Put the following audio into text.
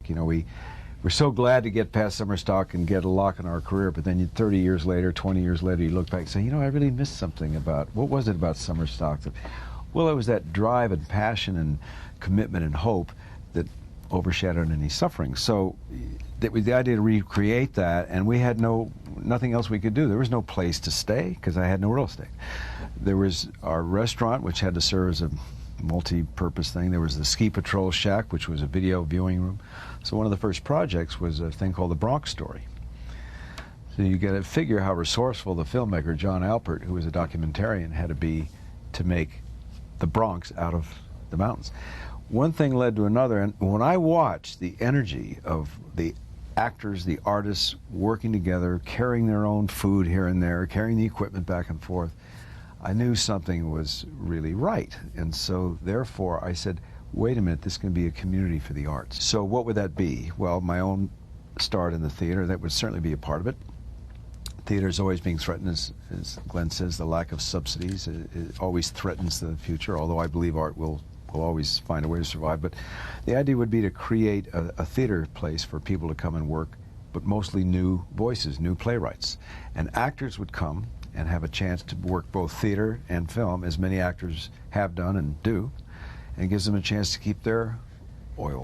You know, we're so glad to get past summer stock and get a lock in our career, but then 30 years later, 20 years later, you look back and say, you know, I really missed something about, what was it about summer stock? Well, it was that drive and passion and commitment and hope that overshadowed any suffering. So it was the idea to recreate that, and we had nothing else we could do. There was no place to stay because I had no real estate. There was our restaurant, which had to serve as a multi-purpose thing. There was the Ski Patrol Shack, which was a video viewing room. So one of the first projects was a thing called the Bronx Story. So you got to figure how resourceful the filmmaker John Alpert, who was a documentarian, had to be to make the Bronx out of the mountains. One thing led to another, and when I watched the energy of the actors, the artists working together, carrying their own food here and there, carrying the equipment back and forth, I knew something was really right. And so therefore I said, wait a minute, this can be a community for the arts. So what would that be? Well, my own start in the theater, that would certainly be a part of it. Theater is always being threatened, as Glenn says, the lack of subsidies it always threatens the future, although I believe art will always find a way to survive. But the idea would be to create a theater place for people to come and work, but mostly new voices, new playwrights. And actors would come and have a chance to work both theater and film, as many actors have done and do, and gives them a chance to keep their oil.